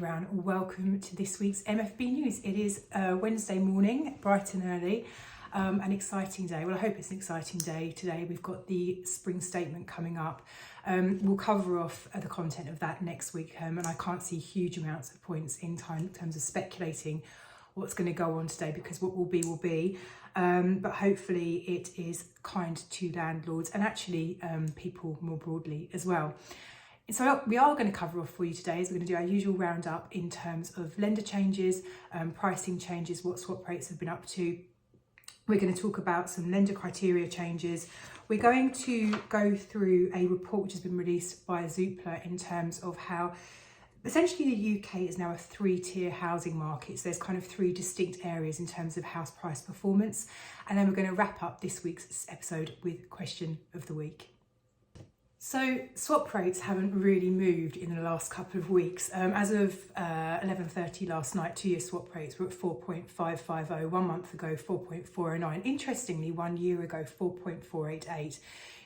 Browne. Welcome to this week's MFB News. It is Wednesday morning, bright and early, an exciting day. Well, I hope it's an exciting day today. We've got the spring statement coming up. We'll cover off the content of that next week, and I can't see huge amounts of points in terms of speculating what's going to go on today, because what will be will be. But hopefully it is kind to landlords and actually people more broadly as well. So what we are going to cover off for you today is we're going to do our usual roundup in terms of lender changes, pricing changes, what swap rates have been up to. We're going to talk about some lender criteria changes. We're going to go through a report which has been released by Zoopla in terms of how essentially the UK is now a three-tier housing market. So there's kind of three distinct areas in terms of house price performance. And then we're going to wrap up this week's episode with question of the week. So swap rates haven't really moved in the last couple of weeks. As of 11:30 last night, 2-year swap rates were at 4.550, 1 month ago 4.409. Interestingly, 1 year ago 4.488.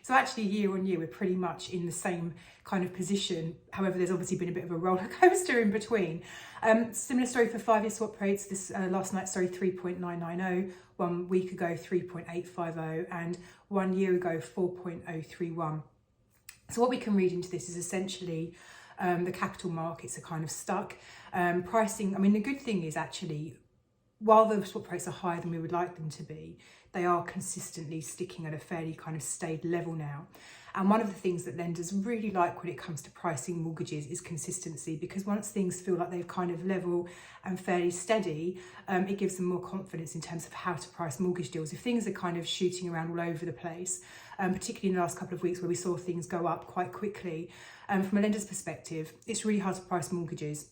So actually year on year we're pretty much in the same kind of position. However, there's obviously been a bit of a roller coaster in between. Similar story for 5-year swap rates. This last night, 3.990, 1 week ago 3.850, and 1 year ago 4.031. So what we can read into this is essentially the capital markets are kind of stuck. Pricing, I mean, the good thing is actually, while the swap rates are higher than we would like them to be, they are consistently sticking at a fairly kind of stayed level now. And one of the things that lenders really like when it comes to pricing mortgages is consistency, because once things feel like they've kind of level and fairly steady, it gives them more confidence in terms of how to price mortgage deals. If things are kind of shooting around all over the place, particularly in the last couple of weeks where we saw things go up quite quickly, from a lender's perspective, it's really hard to price mortgages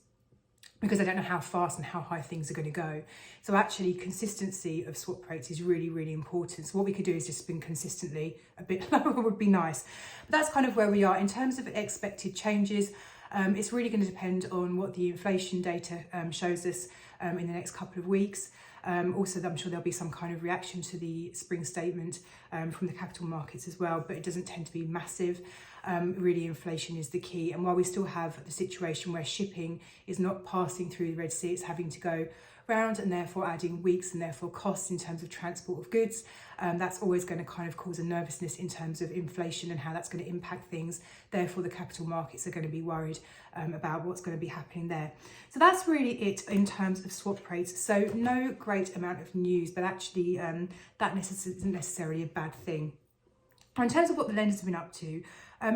because they don't know how fast and how high things are going to go. So actually consistency of swap rates is really, really important. So what we could do is just spin consistently a bit lower would be nice. But that's kind of where we are. In terms of expected changes, it's really going to depend on what the inflation data shows us in the next couple of weeks. Also, I'm sure there'll be some kind of reaction to the spring statement from the capital markets as well, but it doesn't tend to be massive. Really, inflation is the key. And while we still have the situation where shipping is not passing through the Red Sea, it's having to go round and therefore adding weeks and therefore costs in terms of transport of goods. That's always going to kind of cause a nervousness in terms of inflation and how that's going to impact things. Therefore, the capital markets are going to be worried about what's going to be happening there. So that's really it in terms of swap rates. So no great amount of news, but actually that isn't necessarily a bad thing. In terms of what the lenders have been up to,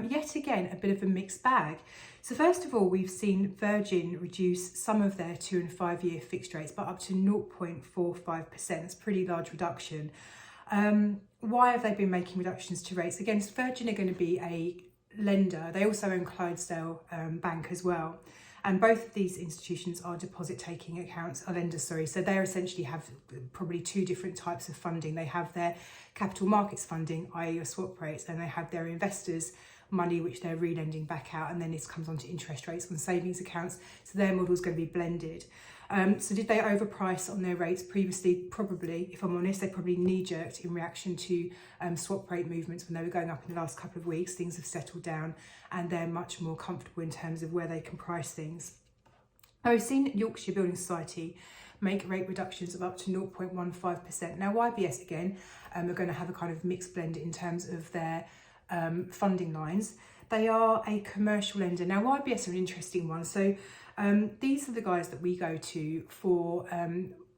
yet again, a bit of a mixed bag. So first of all, we've seen Virgin reduce some of their 2 and 5 year fixed rates by up to 0.45%. That's a pretty large reduction. Why have they been making reductions to rates? Again, Virgin are going to be a lender. They also own Clydesdale Bank as well. And both of these institutions are deposit-taking accounts, are lenders, sorry. So they essentially have probably two different types of funding. They have their capital markets funding, i.e. your swap rates, and they have their investors' money, which they're re-lending back out. And then this comes on to interest rates on savings accounts. So their model is going to be blended. So did they overprice on their rates previously? Probably, if I'm honest, they probably knee-jerked in reaction to swap rate movements when they were going up in the last couple of weeks. Things have settled down and they're much more comfortable in terms of where they can price things. Now, we've seen Yorkshire Building Society make rate reductions of up to 0.15%. Now, YBS, again, are going to have a kind of mixed blend in terms of their funding lines. They are a commercial lender. Now, YBS are an interesting one. So these are the guys that we go to for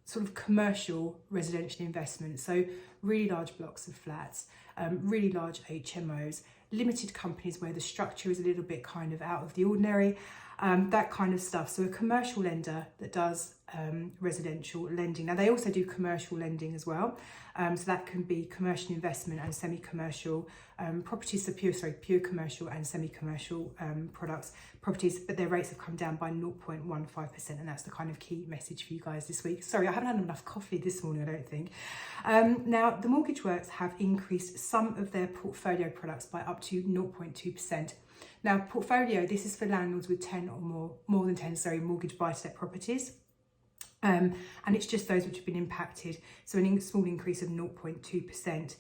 sort of commercial residential investment. So really large blocks of flats, really large HMOs, limited companies where the structure is a little bit kind of out of the ordinary, that kind of stuff. So a commercial lender that does residential lending. Now they also do commercial lending as well. So that can be commercial investment and semi-commercial properties, so pure commercial and semi-commercial properties, but their rates have come down by 0.15%, and that's the kind of key message for you guys this week. Sorry, I haven't had enough coffee this morning, I don't think. Now, the mortgage works have increased some of their portfolio products by up to 0.2%. Now, portfolio, this is for landlords with 10 or more than 10, mortgage buy-to-let properties. And it's just those which have been impacted, so a small increase of 0.2%.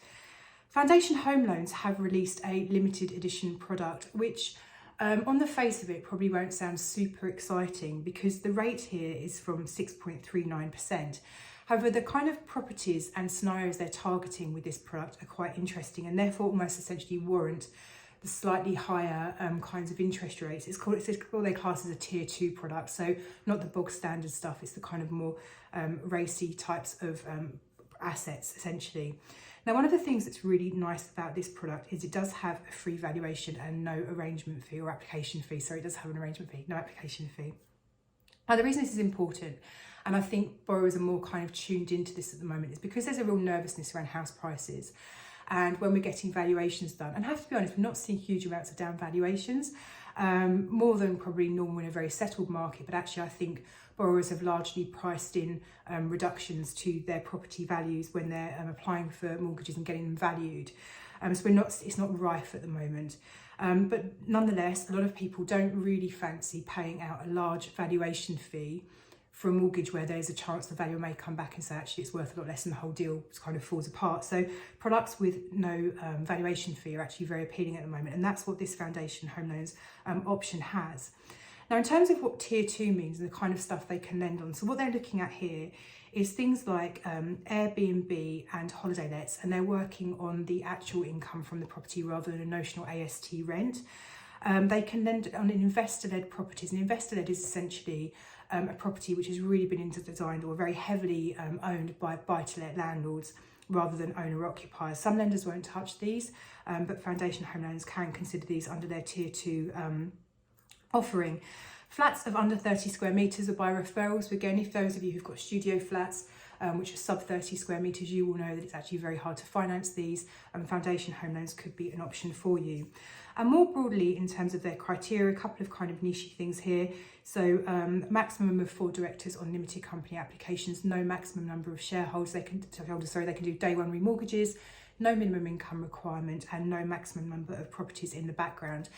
Foundation Home Loans have released a limited edition product which On the face of it, probably won't sound super exciting because the rate here is from 6.39%. However, the kind of properties and scenarios they're targeting with this product are quite interesting and therefore almost essentially warrant the slightly higher kinds of interest rates. It's called they class as a tier 2 product, so not the bog standard stuff, it's the kind of more racy types of assets essentially. Now, one of the things that's really nice about this product is it does have a free valuation and no arrangement fee or application fee. Sorry, it does have an arrangement fee, no application fee. Now, the reason this is important, and I think borrowers are more kind of tuned into this at the moment, is because there's a real nervousness around house prices. And when we're getting valuations done, and I have to be honest, we're not seeing huge amounts of down valuations, more than probably normal in a very settled market. But actually, I think borrowers have largely priced in reductions to their property values when they're applying for mortgages and getting them valued. So it's not rife at the moment. But nonetheless, a lot of people don't really fancy paying out a large valuation fee for a mortgage where there's a chance the valuer may come back and say actually it's worth a lot less and the whole deal kind of falls apart. So products with no valuation fee are actually very appealing at the moment, and that's what this foundation home loans option has. Now, in terms of what tier 2 means and the kind of stuff they can lend on, so what they're looking at here is things like Airbnb and holiday lets, and they're working on the actual income from the property rather than a notional AST rent. They can lend on investor-led properties, and investor-led is essentially a property which has really been designed or very heavily owned by buy-to-let landlords rather than owner-occupiers. Some lenders won't touch these, but foundation home loans can consider these under their tier 2 offering. Flats of under 30 square metres are by referrals. So again, if those of you who've got studio flats, which are sub 30 square metres, you will know that it's actually very hard to finance these, and foundation home loans could be an option for you. And more broadly, in terms of their criteria, a couple of kind of niche things here. So maximum of 4 directors on limited company applications, no maximum number of shareholders. They can do day one remortgages, no minimum income requirement, and no maximum number of properties in the background.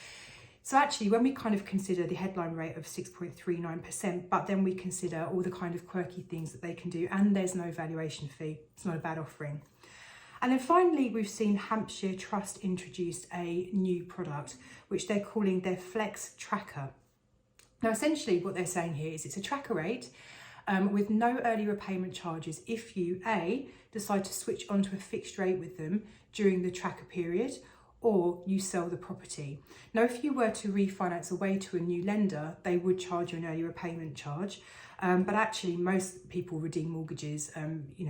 So actually, when we kind of consider the headline rate of 6.39%, but then we consider all the kind of quirky things that they can do, and there's no valuation fee, it's not a bad offering. And then finally, we've seen Hampshire Trust introduced a new product, which they're calling their Flex Tracker. Now, essentially what they're saying here is it's a tracker rate with no early repayment charges if you, A, decide to switch onto a fixed rate with them during the tracker period, or you sell the property. Now, if you were to refinance away to a new lender, they would charge you an early repayment charge. But actually, most people redeem mortgages,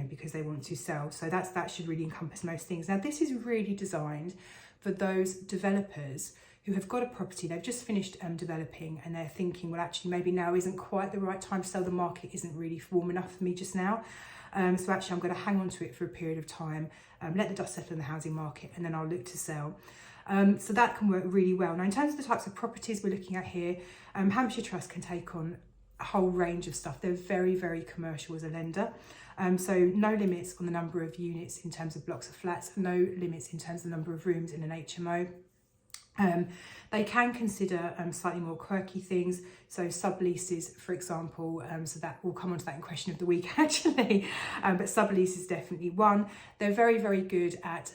because they want to sell. So that should really encompass most things. Now, this is really designed for those developers who have got a property, they've just finished developing, and they're thinking, well, actually, maybe now isn't quite the right time to sell. The market isn't really warm enough for me just now. So actually, I'm going to hang on to it for a period of time, let the dust settle in the housing market, and then I'll look to sell. So that can work really well. Now, in terms of the types of properties we're looking at here, Hampshire Trust can take on a whole range of stuff. They're very, very commercial as a lender. So no limits on the number of units in terms of blocks of flats, no limits in terms of the number of rooms in an HMO. They can consider slightly more quirky things, so sub-leases, for example, so that will come on to that in question of the week actually, but sub-lease is definitely one. They're very, very good at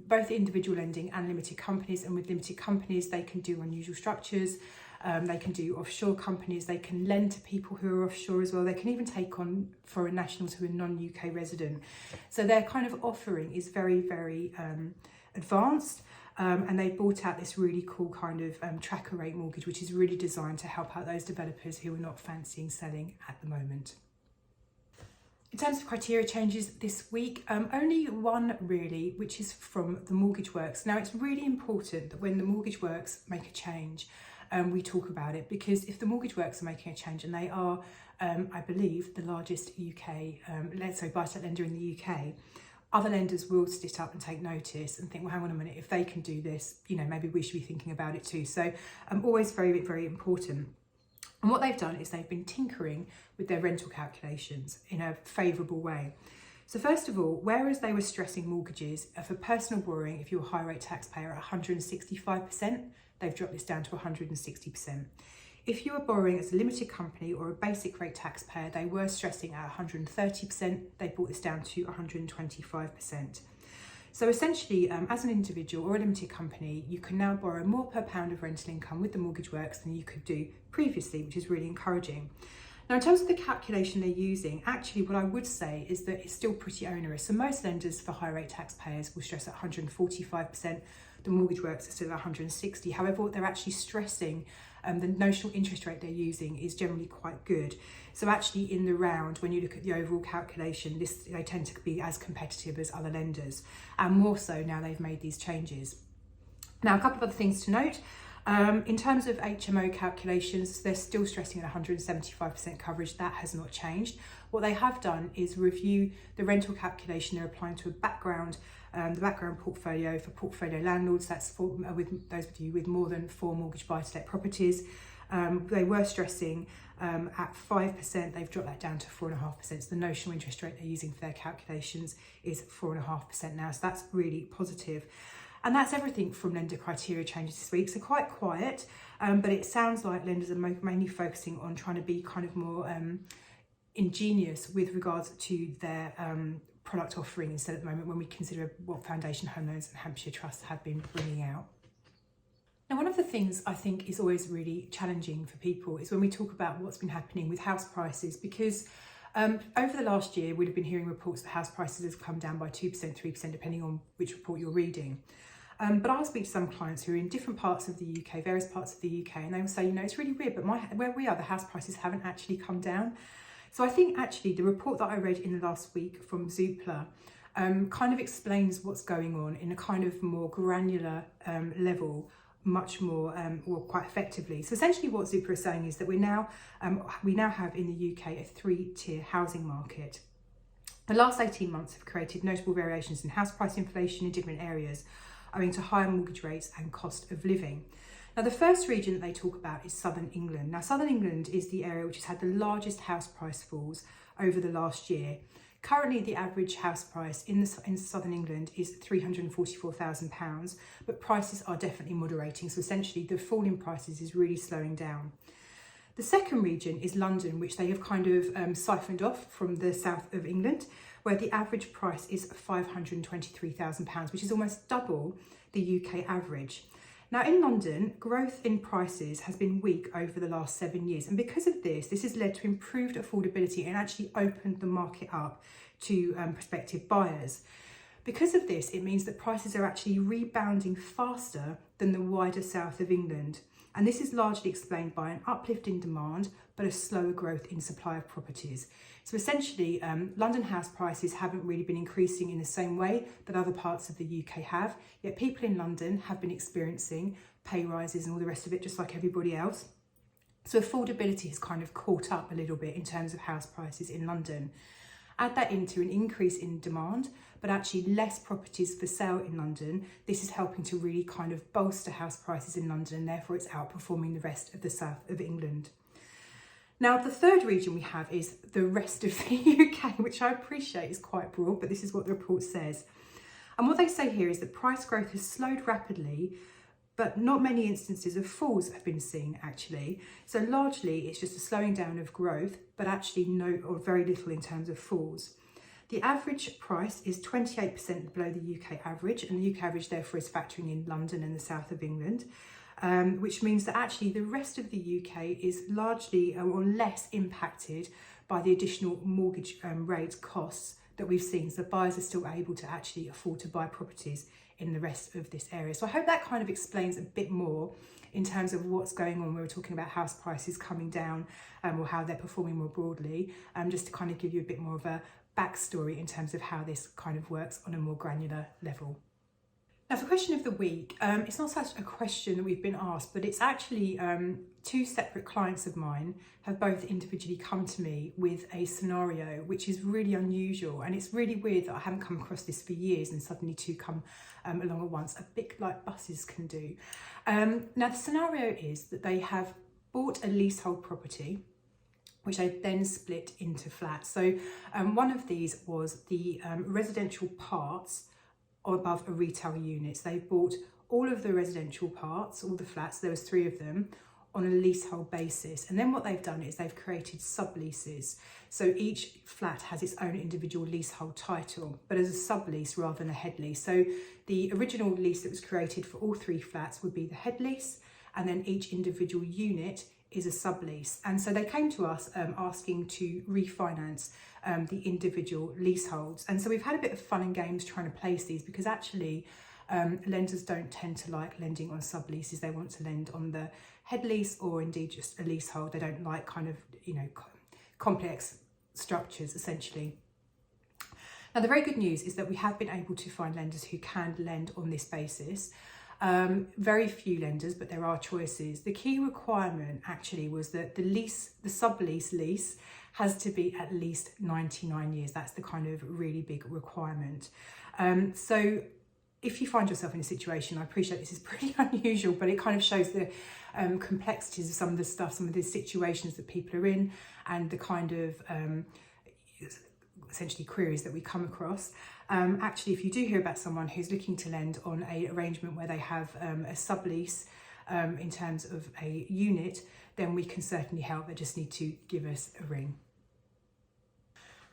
both individual lending and limited companies, and with limited companies they can do unusual structures, they can do offshore companies, they can lend to people who are offshore as well, they can even take on foreign nationals who are non-UK resident. So their kind of offering is very, very advanced. And they brought out this really cool kind of tracker rate mortgage, which is really designed to help out those developers who are not fancying selling at the moment. In terms of criteria changes this week, only one really, which is from the Mortgage Works. Now, it's really important that when the Mortgage Works make a change, we talk about it, because if the Mortgage Works are making a change, and they are, I believe, the largest UK, buy-to-let lender in the UK, other lenders will sit up and take notice and think, well, hang on a minute, if they can do this, maybe we should be thinking about it too. So always very, very important. And what they've done is they've been tinkering with their rental calculations in a favourable way. So first of all, whereas they were stressing mortgages for personal borrowing, if you're a high rate taxpayer at 165%, they've dropped this down to 160%. If you were borrowing as a limited company or a basic rate taxpayer, they were stressing at 130%. They brought this down to 125%. So essentially, as an individual or a limited company, you can now borrow more per pound of rental income with the Mortgage Works than you could do previously, which is really encouraging. Now, in terms of the calculation they're using, actually what I would say is that it's still pretty onerous. So most lenders for high rate taxpayers will stress at 145%. The Mortgage Works are still at 160. However, what they're actually stressing, the notional interest rate they're using is generally quite good. So actually in the round, when you look at the overall calculation, they tend to be as competitive as other lenders, and more so now they've made these changes. Now, a couple of other things to note. In terms of HMO calculations, they're still stressing at 175% coverage. That has not changed. What they have done is review the rental calculation they're applying to a background, the background portfolio for portfolio landlords. That's for with those of you with more than 4 mortgage buy-to-let properties. They were stressing at 5%. They've dropped that down to 4.5%. So the notional interest rate they're using for their calculations is 4.5% now. So that's really positive. And that's everything from lender criteria changes this week. So quite quiet, but it sounds like lenders are mainly focusing on trying to be kind of more ingenious with regards to their product offering instead at the moment when we consider what Foundation Home Loans and Hampshire Trust have been bringing out. Now, one of the things I think is always really challenging for people is when we talk about what's been happening with house prices, because over the last year, we'd have been hearing reports that house prices have come down by 2%, 3%, depending on which report you're reading. But I'll speak to some clients who are in different parts of the UK, various parts of the UK, and they will say, you know, it's really weird, but where we are, the house prices haven't actually come down. So I think actually the report that I read in the last week from Zoopla kind of explains what's going on in a kind of more granular level, much more or quite effectively. So essentially what Zoopla is saying is that we now have in the UK a 3-tier housing market. The last 18 months have created notable variations in house price inflation in different areas, owing to higher mortgage rates and cost of living. Now, the first region that they talk about is Southern England. Now, Southern England is the area which has had the largest house price falls over the last year. Currently, the average house price in Southern England is £344,000, but prices are definitely moderating. So essentially, the fall in prices is really slowing down. The second region is London, which they have kind of siphoned off from the south of England, where the average price is £523,000, which is almost double the UK average. Now, in London, growth in prices has been weak over the last 7 years. And because of this has led to improved affordability and actually opened the market up to prospective buyers. Because of this, it means that prices are actually rebounding faster than the wider south of England. And this is largely explained by an uplift in demand, but a slower growth in supply of properties. So essentially, London house prices haven't really been increasing in the same way that other parts of the UK have, yet people in London have been experiencing pay rises and all the rest of it, just like everybody else. So affordability has kind of caught up a little bit in terms of house prices in London. Add that into an increase in demand, but actually less properties for sale in London. This is helping to really kind of bolster house prices in London, and therefore it's outperforming the rest of the south of England. Now, the third region we have is the rest of the UK, which I appreciate is quite broad, but this is what the report says. And what they say here is that price growth has slowed rapidly, but not many instances of falls have been seen actually. So largely it's just a slowing down of growth, but actually no or very little in terms of falls. The average price is 28% below the UK average, and the UK average therefore is factoring in London and the south of England. Which means that actually the rest of the UK is largely or less impacted by the additional mortgage rate costs that we've seen. So buyers are still able to actually afford to buy properties in the rest of this area. So I hope that kind of explains a bit more in terms of what's going on. We were talking about house prices coming down or how they're performing more broadly, just to kind of give you a bit more of a backstory in terms of how this kind of works on a more granular level. Now, for question of the week, it's not such a question that we've been asked, but it's actually 2 separate clients of mine have both individually come to me with a scenario which is really unusual, and it's really weird that I haven't come across this for years and suddenly 2 come along at once, a bit like buses can do. Now, the scenario is that they have bought a leasehold property, which they then split into flats. So one of these was the residential parts above a retail unit. So they bought all of the residential parts, all the flats, there was 3 of them, on a leasehold basis. And then what they've done is they've created subleases. So each flat has its own individual leasehold title, but as a sublease rather than a head lease. So the original lease that was created for all 3 flats would be the head lease, and then each individual unit is a sublease. And so they came to us asking to refinance the individual leaseholds. And so we've had a bit of fun and games trying to place these, because actually lenders don't tend to like lending on subleases. They want to lend on the head lease or indeed just a leasehold. They don't like kind of, you know, complex structures essentially. Now, the very good news is that we have been able to find lenders who can lend on this basis. Very few lenders, but there are choices. The key requirement actually was that the sublease lease has to be at least 99 years. That's the kind of really big requirement. So if you find yourself in a situation, I appreciate this is pretty unusual, but it kind of shows the complexities of some of the stuff, some of the situations that people are in, and the kind of essentially queries that we come across. Actually, if you do hear about someone who's looking to lend on a arrangement where they have a sublease in terms of a unit, then we can certainly help. They just need to give us a ring.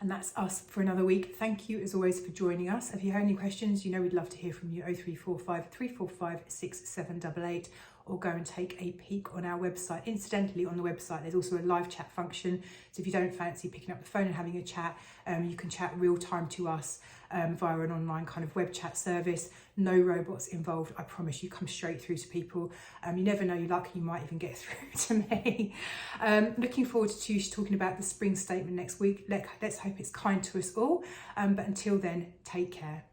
And that's us for another week. Thank you as always for joining us. If you have any questions, you know we'd love to hear from you. 0345 345 6788, or go and take a peek on our website. Incidentally, on the website there's also a live chat function, so if you don't fancy picking up the phone and having a chat, you can chat real time to us via an online kind of web chat service. No robots involved, I promise. You come straight through to people. You never know, you're lucky, you might even get through to me. Looking forward to talking about the spring statement next week. Let's hope it's kind to us all, but until then, take care.